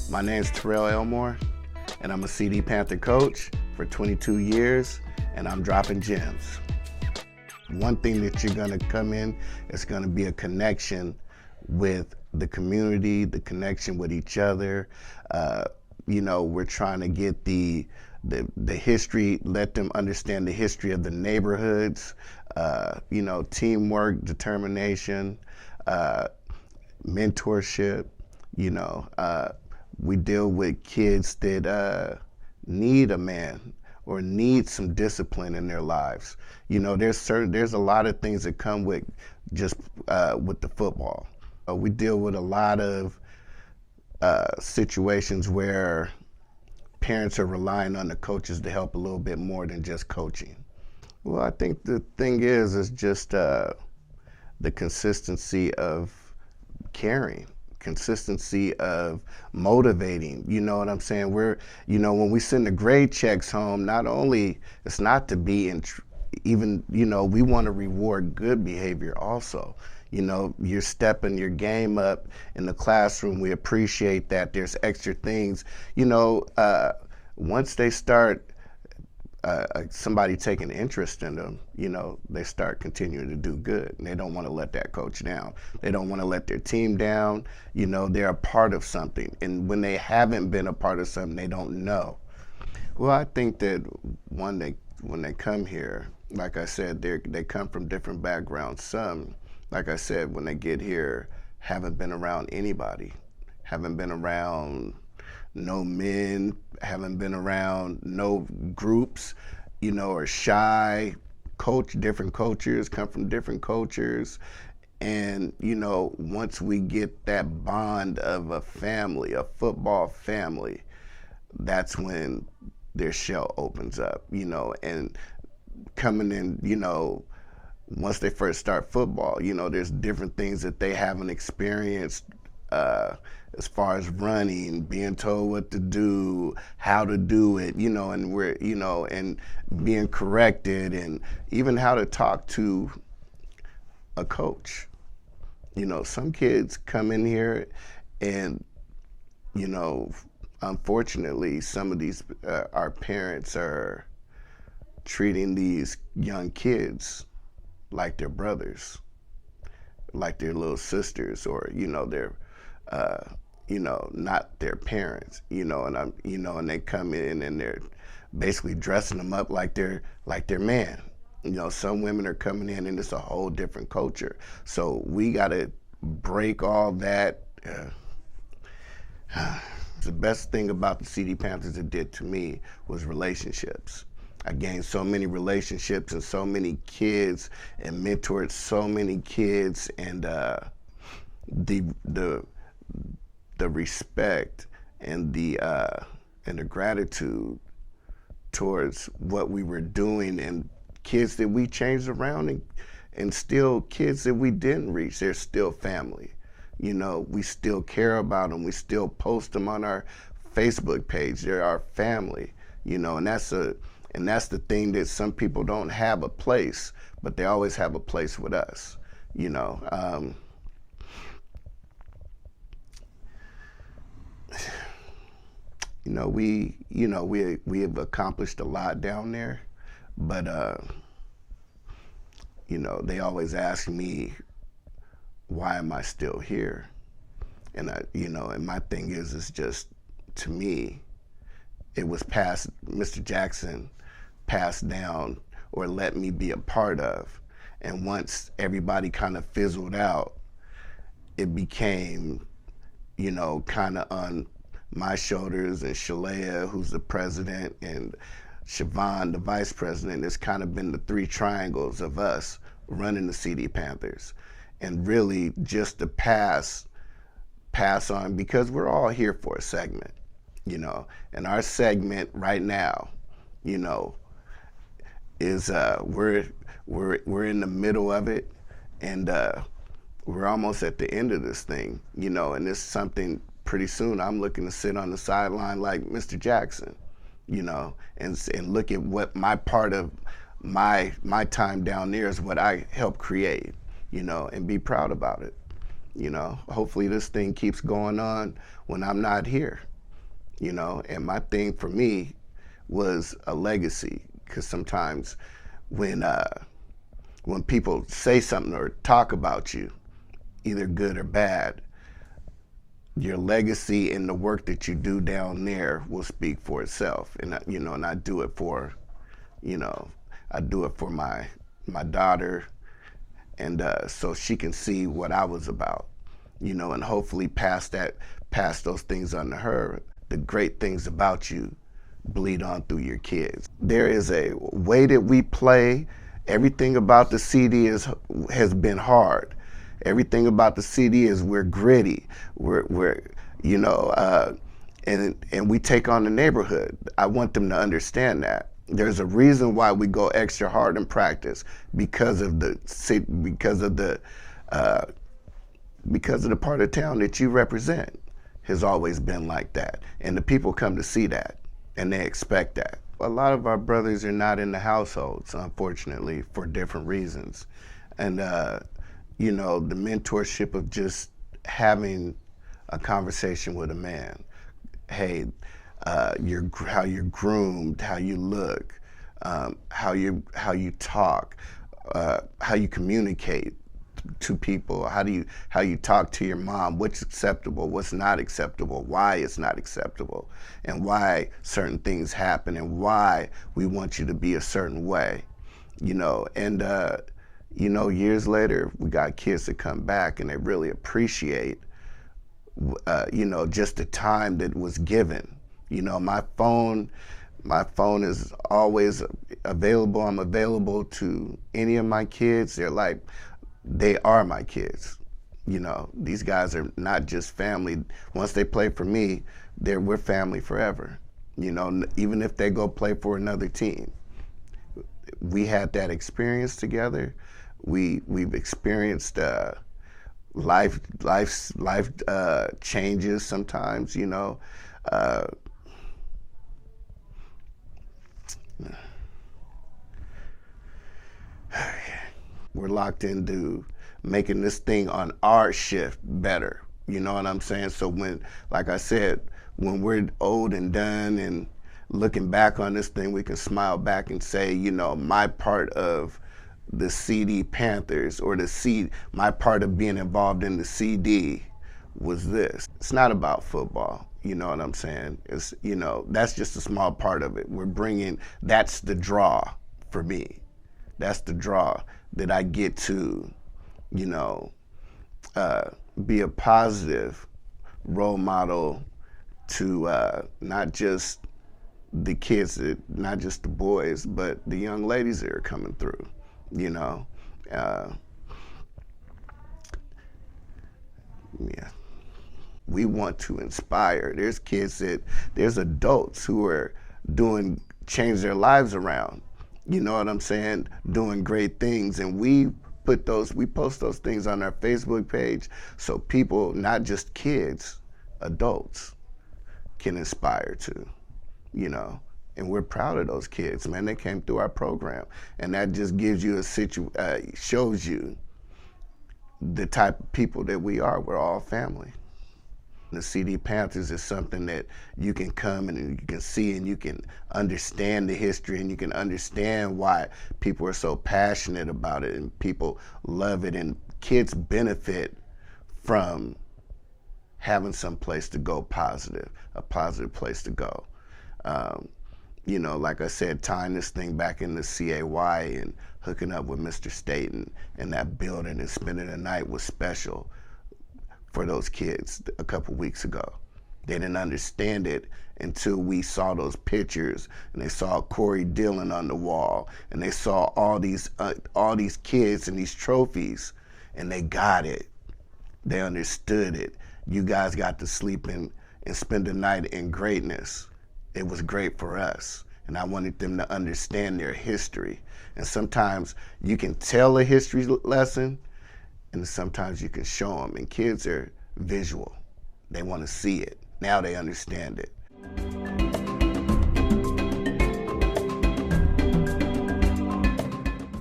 My name's Terrell Elmore, and I'm a CD Panther coach for 22 years, and I'm dropping gems. One thing that you're gonna come in is gonna be a connection with the community, the connection with each other. We're trying to get the history, let them understand the history of the neighborhoods, teamwork, determination, mentorship. We deal with kids that need a man or need some discipline in their lives. There's a lot of things that come with just with the football. We deal with a lot of situations where parents are relying on the coaches to help a little bit more than just coaching. Well, I think the thing is just the consistency of caring, consistency of motivating. You know what I'm saying? When we send the grade checks home, not only it's not to be we want to reward good behavior also. You're stepping your game up in the classroom. We appreciate that. There's extra things. Once they start somebody taking interest in them, they start continuing to do good. And they don't want to let that coach down. They don't want to let their team down. They're a part of something. And when they haven't been a part of something, they don't know. Well, I think that when they come here, like I said, they come from different backgrounds. Some, like I said, when they get here, haven't been around anybody, haven't been around no men, haven't been around no groups, are shy, different cultures, come from different cultures. And, once we get that bond of a family, a football family, that's when their shell opens up, and coming in, once they first start football, there's different things that they haven't experienced as far as running, being told what to do, how to do it, and being corrected, and even how to talk to a coach. Some kids come in here and, unfortunately, some of these, our parents are treating these young kids like their brothers, like their little sisters, or they're not their parents, and they come in and they're basically dressing them up like their man. Some women are coming in and it's a whole different culture. So we got to break all that. The best thing about the CD Panthers it did to me was relationships. I gained so many relationships and so many kids and mentored so many kids, and the respect and the gratitude towards what we were doing, and kids that we changed around, and still kids that we didn't reach, they're still family. We still care about them. We still post them on our Facebook page. They're our family, and that's the thing that some people don't have a place, but they always have a place with us, we have accomplished a lot down there, but they always ask me, why am I still here? And and my thing is just, to me, it was Mr. Jackson passed down or let me be a part of. And once everybody kind of fizzled out, it became, kind of on my shoulders, and Shalea, who's the president, and Siobhan, the vice president. It's kind of been the three triangles of us running the CD Panthers. And really just to pass on, because we're all here for a segment, and our segment right now, is we're in the middle of it, and we're almost at the end of this thing, and it's something pretty soon I'm looking to sit on the sideline like Mr. Jackson, and look at what my part of my time down there is, what I helped create, and be proud about it. Hopefully this thing keeps going on when I'm not here. you know. And my thing for me was a legacy, because sometimes when people say something or talk about you, either good or bad, your legacy and the work that you do down there will speak for itself. And you know, and I do it for, you know, I do it for my daughter, and so she can see what I was about, you know, and hopefully pass those things on to her. The great things about you bleed on through your kids. There is a way that we play. Everything about the CD has been hard. Everything about the CD is we're gritty. We're you know, and we take on the neighborhood. I want them to understand that. There's a reason why we go extra hard in practice, because of the part of town that you represent has always been like that. And the people come to see that, and they expect that. A lot of our brothers are not in the households, unfortunately, for different reasons. And, you know, the mentorship of just having a conversation with a man. Hey, how you're groomed, how you look, how you talk, how you communicate to people, how you talk to your mom, what's acceptable, what's not acceptable, why it's not acceptable, and why certain things happen, and why we want you to be a certain way, you know. And you know, years later, we got kids that come back and they really appreciate, you know, just the time that was given. You know, my phone is always available. I'm available to any of my kids. They are my kids. You know, these guys are not just family. Once they play for me, we're family forever. You know, even if they go play for another team. We had that experience together. We've experienced life changes sometimes, you know. We're locked into making this thing on our shift better. You know what I'm saying? So when, like I said, when we're old and done and looking back on this thing, we can smile back and say, you know, my part of the CD Panthers, or my part of being involved in the CD was this. It's not about football. You know what I'm saying? It's, you know, that's just a small part of it. That's the draw for me. That's the draw that I get to, you know, be a positive role model to not just the kids, not just the boys, but the young ladies that are coming through, you know. Yeah. We want to inspire. There's adults who are change their lives around. You know what I'm saying? Doing great things, and we post those things on our Facebook page so people, not just kids, adults, can inspire to, you know. And we're proud of those kids, man. They came through our program, and that just gives you shows you the type of people that we are. We're all family. The CD Panthers is something that you can come and you can see, and you can understand the history, and you can understand why people are so passionate about it, and people love it, and kids benefit from having some place to go a positive place to go. You know, like I said, tying this thing back into CAY and hooking up with Mr. Staten in that building and spending the night was special for those kids a couple weeks ago. They didn't understand it until we saw those pictures, and they saw Corey Dillon on the wall, and they saw all these kids and these trophies, and they got it. They understood it. You guys got to sleep in and spend the night in greatness. It was great for us, and I wanted them to understand their history. And sometimes you can tell a history lesson, and sometimes you can show them. And kids are visual. They want to see it. Now they understand it.